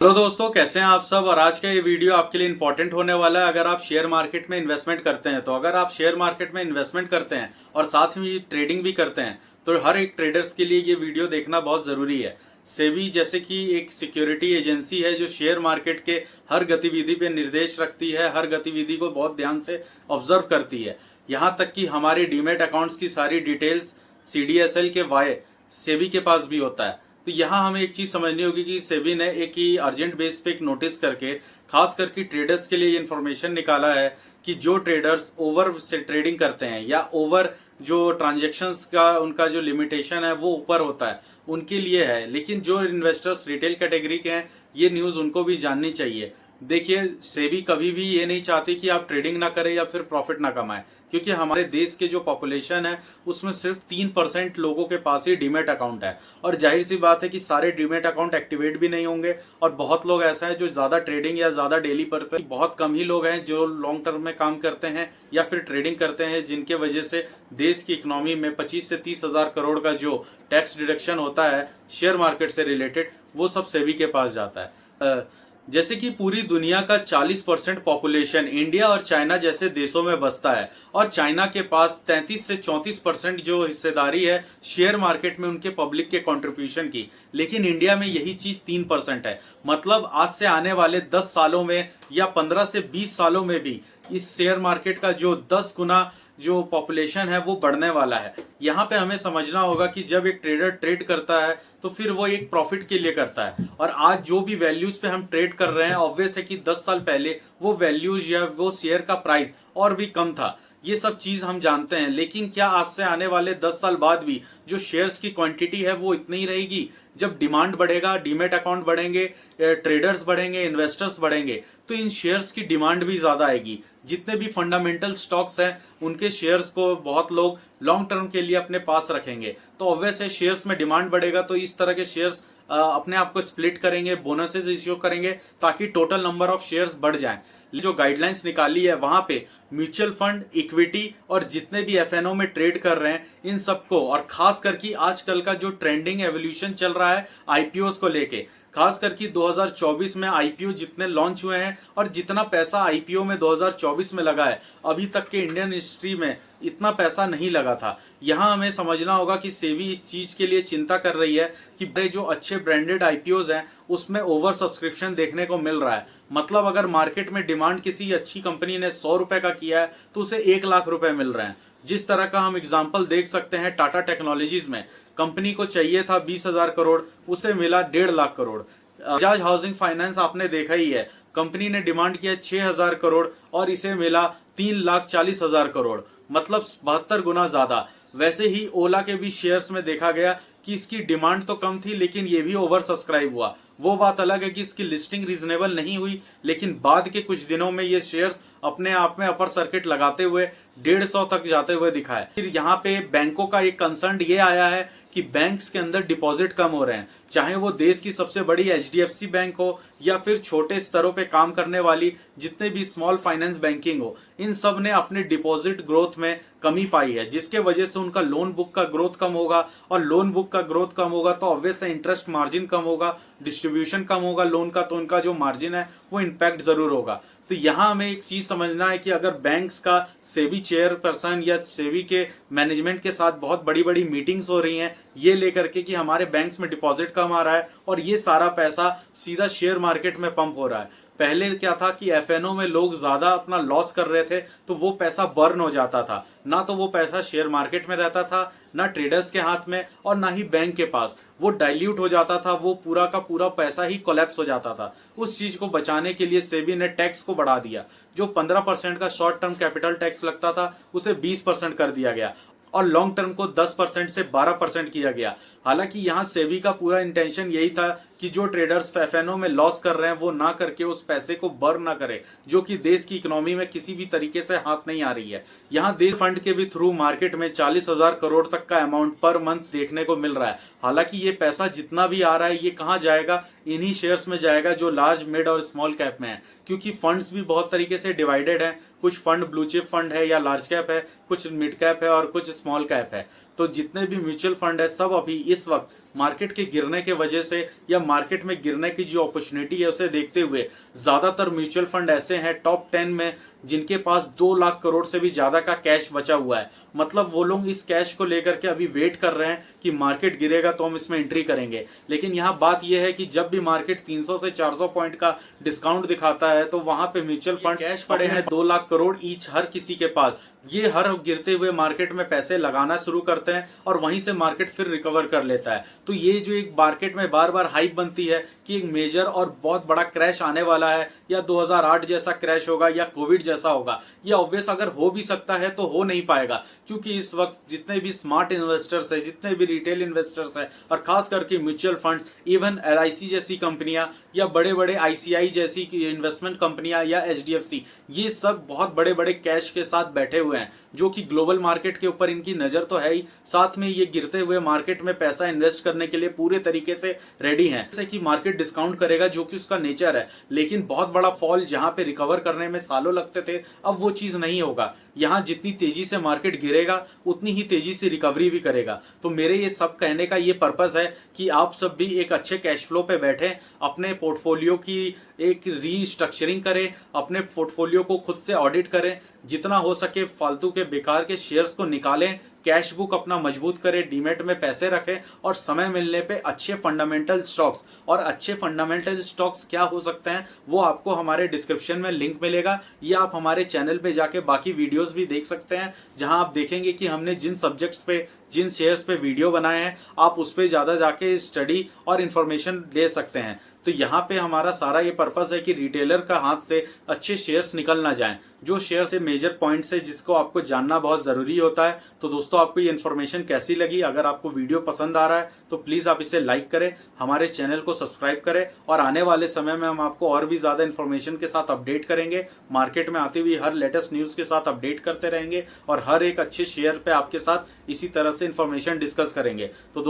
Hello दोस्तों, कैसे हैं आप सब। और आज का ये वीडियो आपके लिए इंपॉर्टेंट होने वाला है अगर आप शेयर मार्केट में इन्वेस्टमेंट करते हैं। तो अगर आप शेयर मार्केट में इन्वेस्टमेंट करते हैं और साथ में ट्रेडिंग भी करते हैं तो हर एक ट्रेडर्स के लिए ये वीडियो देखना बहुत ज़रूरी है। सेबी जैसे कि एक सिक्योरिटी एजेंसी है जो शेयर मार्केट के हर गतिविधि पे निर्देश रखती है, हर गतिविधि को बहुत ध्यान से ऑब्जर्व करती है। यहाँ तक कि हमारी डीमेट अकाउंट्स की सारी डिटेल्स CDSL के वाई सेबी के पास भी होता है। तो यहाँ हमें एक चीज समझनी होगी कि सेबी ने एक ही अर्जेंट बेस पे एक नोटिस करके खास करके ट्रेडर्स के लिए इन्फॉर्मेशन निकाला है कि जो ट्रेडर्स ओवर से ट्रेडिंग करते हैं या ओवर जो ट्रांजेक्शन्स का उनका जो लिमिटेशन है वो ऊपर होता है उनके लिए है। लेकिन जो इन्वेस्टर्स रिटेल कैटेगरी के हैं ये न्यूज़ उनको भी जाननी चाहिए। देखिए, सेबी कभी भी ये नहीं चाहती कि आप ट्रेडिंग ना करें या फिर प्रॉफिट ना कमाएं, क्योंकि हमारे देश के जो पॉपुलेशन है उसमें सिर्फ 3% लोगों के पास ही डीमेट अकाउंट है। और जाहिर सी बात है कि सारे डीमेट अकाउंट एक्टिवेट भी नहीं होंगे और बहुत लोग ऐसा है जो ज़्यादा ट्रेडिंग या ज़्यादा डेली पर्पज, बहुत कम ही लोग हैं जो लॉन्ग टर्म में काम करते हैं या फिर ट्रेडिंग करते हैं, जिनके वजह से देश की इकोनॉमी में 25 से 30 हज़ार करोड़ का जो टैक्स डिडक्शन होता है शेयर मार्केट से रिलेटेड वो सब सेबी के पास जाता है। जैसे कि पूरी दुनिया का 40% पॉपुलेशन इंडिया और चाइना जैसे देशों में बसता है और चाइना के पास 33 से 34% जो हिस्सेदारी है शेयर मार्केट में उनके पब्लिक के कंट्रीब्यूशन की। लेकिन इंडिया में यही चीज 3% है। मतलब आज से आने वाले 10 सालों में या 15 से 20 सालों में भी इस शेयर मार्केट का जो 10 गुना जो पॉपुलेशन है वो बढ़ने वाला है। यहाँ पे हमें समझना होगा कि जब एक ट्रेडर ट्रेड करता है तो फिर वो एक प्रॉफिट के लिए करता है। और आज जो भी वैल्यूज पे हम ट्रेड कर रहे हैं, ऑब्वियस है कि 10 साल पहले वो वैल्यूज या वो शेयर का प्राइस और भी कम था। ये सब चीज हम जानते हैं। लेकिन क्या आज से आने वाले 10 साल बाद भी जो शेयर्स की क्वांटिटी है वो इतनी ही रहेगी? जब डिमांड बढ़ेगा, डीमेट अकाउंट बढ़ेंगे, ट्रेडर्स बढ़ेंगे, इन्वेस्टर्स बढ़ेंगे, तो इन शेयर्स की डिमांड भी ज्यादा आएगी। जितने भी फंडामेंटल स्टॉक्स हैं उनके शेयर्स को बहुत लोग लॉन्ग टर्म के लिए अपने पास रखेंगे। तो ऑब्वियस है शेयर्स में डिमांड बढ़ेगा तो इस तरह के शेयर्स अपने आप को स्प्लिट करेंगे, बोनसेस इश्यू करेंगे ताकि टोटल नंबर ऑफ शेयर्स बढ़ जाएं। जो गाइडलाइंस निकाली है वहां पे म्यूचुअल फंड, इक्विटी और जितने भी FNO में ट्रेड कर रहे हैं इन सबको, और खास करके आजकल का जो ट्रेंडिंग एवोल्यूशन चल रहा है IPOs को लेके, खास करके 2024 में IPO जितने लॉन्च हुए हैं और जितना पैसा IPO में 2024 में लगा है, अभी तक के इंडियन हिस्ट्री में इतना पैसा नहीं लगा था। यहाँ हमें समझना होगा कि सेबी इस चीज के लिए चिंता कर रही है कि जो अच्छे ब्रांडेड IPOs हैं उसमें ओवर सब्सक्रिप्शन देखने को मिल रहा है। मतलब अगर मार्केट में डिमांड किसी अच्छी कंपनी ने 100 रुपए का किया है तो उसे 1 लाख रुपए मिल रहे हैं। जिस तरह का हम एग्जाम्पल देख सकते हैं टाटा टेक्नोलॉजीज में, कंपनी को चाहिए था 20,000 करोड़, उसे मिला 1.5 लाख करोड़। बजाज हाउसिंग फाइनेंस आपने देखा ही है, कंपनी ने डिमांड किया 6,000 करोड़ और इसे मिला 3,40,000 करोड़, मतलब 72 गुना ज्यादा। वैसे ही ओला के भी शेयर्स में देखा गया कि इसकी डिमांड तो कम थी लेकिन ये भी ओवर सब्सक्राइब हुआ। वो बात अलग है कि इसकी लिस्टिंग रीजनेबल नहीं हुई, लेकिन बाद के कुछ दिनों में ये शेयर्स अपने आप में अपर सर्किट लगाते हुए 150 तक जाते हुए दिखा है। फिर यहाँ पे बैंकों का एक कंसर्न ये आया है कि बैंक्स के अंदर डिपॉजिट कम हो रहे हैं, चाहे वो देश की सबसे बड़ी HDFC बैंक हो या फिर छोटे स्तरों पे काम करने वाली जितने भी स्मॉल फाइनेंस बैंकिंग हो, इन सब ने अपने डिपॉजिट ग्रोथ में कमी पाई है, जिसके वजह से उनका लोन बुक का ग्रोथ कम होगा। और लोन बुक का ग्रोथ कम होगा तो ऑब्वियस है इंटरेस्ट मार्जिन कम होगा, डिस्ट्रीब्यूशन कम होगा लोन का, तो उनका जो मार्जिन है वो इम्पैक्ट जरूर होगा। तो यहाँ हमें एक चीज समझना है कि अगर बैंक्स का सेबी चेयरपर्सन या सेबी के मैनेजमेंट के साथ बहुत बड़ी बड़ी मीटिंग्स हो रही हैं ये लेकर के कि हमारे बैंक्स में डिपॉजिट कम आ रहा है और ये सारा पैसा सीधा शेयर मार्केट में पंप हो रहा है। पहले क्या था कि FNO में लोग ज्यादा अपना लॉस कर रहे थे तो वो पैसा बर्न हो जाता था, ना तो वो पैसा शेयर मार्केट में रहता था, ना ट्रेडर्स के हाथ में और ना ही बैंक के पास, वो डाइल्यूट हो जाता था, वो पूरा का पूरा पैसा ही कोलैप्स हो जाता था। उस चीज को बचाने के लिए सेबी ने टैक्स को बढ़ा दिया। जो 15% का शॉर्ट टर्म कैपिटल टैक्स लगता था उसे 20% कर दिया गया और लॉन्ग टर्म को 10% से 12% किया गया। हालांकि यहाँ सेबी का पूरा इंटेंशन यही था कि जो ट्रेडर्स FNO में लॉस कर रहे हैं वो ना करके उस पैसे को बर्न ना करे, जो कि देश की इकोनॉमी में किसी भी तरीके से हाथ नहीं आ रही है। यहाँ देश फंड के भी थ्रू मार्केट में 40,000 करोड़ तक का अमाउंट पर मंथ देखने को मिल रहा है। हालांकि ये पैसा जितना भी आ रहा है ये कहाँ जाएगा? इन्हीं शेयर्स में जाएगा जो लार्ज, मिड और स्मॉल कैप में है, क्योंकि फंड्स भी बहुत तरीके से डिवाइडेड है। कुछ फंड ब्लू चिप फंड है या लार्ज कैप है, कुछ मिड कैप है और कुछ स्मॉल कैप है। तो जितने भी म्यूचुअल फंड है सब अभी इस वक्त मार्केट के गिरने के वजह से या मार्केट में गिरने की जो अपॉर्चुनिटी है उसे देखते हुए ज्यादातर म्यूचुअल फंड ऐसे हैं टॉप 10 में जिनके पास 2 लाख करोड़ से भी ज्यादा का कैश बचा हुआ है। मतलब वो लोग इस कैश को लेकर के अभी वेट कर रहे हैं कि मार्केट गिरेगा तो हम इसमें एंट्री करेंगे। लेकिन यहाँ बात यह है कि जब भी मार्केट 300 से 400 पॉइंट का डिस्काउंट दिखाता है तो वहां पे म्यूचुअल फंड कैश पड़े हैं 2 लाख करोड़ ईच हर किसी के पास। ये हर गिरते हुए मार्केट में पैसे लगाना शुरू करते हैं और वहीं से मार्केट फिर रिकवर कर लेता है। तो ये जो एक मार्केट में बार बार हाइप बनती है कि एक मेजर और बहुत बड़ा क्रैश आने वाला है या 2008 जैसा क्रैश होगा या कोविड जैसा होगा, ये ऑब्वियस अगर हो भी सकता है तो हो नहीं पाएगा, क्योंकि इस वक्त जितने भी स्मार्ट इन्वेस्टर्स है, जितने भी रिटेल इन्वेस्टर्स है और खास करके म्यूचुअल फंड्स, इवन LIC जैसी कंपनियां या बड़े बड़े ICI जैसी इन्वेस्टमेंट कंपनियां या HDFC, ये सब बहुत बड़े बड़े कैश के साथ बैठे हुए हैं जो कि ग्लोबल मार्केट के ऊपर इनकी नजर तो है ही, साथ में ये गिरते हुए मार्केट में पैसा इन्वेस्ट करने के लिए पूरे तरीके से रेडी हैं। जैसे कि मार्केट डिस्काउंट करेगा जो कि उसका नेचर है, लेकिन बहुत बड़ा फॉल जहां पे रिकवर करने में सालों लगते थे अब वो चीज नहीं होगा। यहां जितनी तेजी से मार्केट गिरेगा उतनी ही तेजी से रिकवरी भी करेगा। तो मेरे ये सब कहने का ये पर्पस है कि आप सब भी एक अच्छे कैश फ्लो पे बैठे, अपने पोर्टफोलियो की एक रीस्ट्रक्चरिंग करें, अपने पोर्टफोलियो को खुद से ऑडिट करें, जितना हो सके फालतू के बेकार के शेयर्स को निकालें, कैश बुक अपना मजबूत करें, डीमेट में पैसे रखें और समय मिलने पे अच्छे फंडामेंटल स्टॉक्स, और अच्छे फंडामेंटल स्टॉक्स क्या हो सकते हैं वो आपको हमारे डिस्क्रिप्शन में लिंक मिलेगा, या आप हमारे चैनल पे जाके बाकी वीडियोस भी देख सकते हैं जहां आप देखेंगे कि हमने जिन सब्जेक्ट्स पे, जिन शेयर्स पे वीडियो बनाए हैं आप उस पर ज़्यादा जाके स्टडी और इन्फॉर्मेशन ले सकते हैं। तो यहाँ पे हमारा सारा ये पर्पस है कि रिटेलर का हाथ से अच्छे शेयर्स निकल ना जाएं, जो शेयर से मेजर पॉइंट्स है जिसको आपको जानना बहुत ज़रूरी होता है। तो दोस्तों आपको ये इन्फॉर्मेशन कैसी लगी? अगर आपको वीडियो पसंद आ रहा है तो प्लीज़ आप इसे लाइक करें, हमारे चैनल को सब्सक्राइब करें, और आने वाले समय में हम आपको और भी ज़्यादा इन्फॉर्मेशन के साथ अपडेट करेंगे, मार्केट में आती हुई हर लेटेस्ट न्यूज़ के साथ अपडेट करते रहेंगे और हर एक अच्छे शेयर पे आपके साथ इसी तरह से इन्फॉर्मेशन डिस्कस करेंगे। तो दोस्तों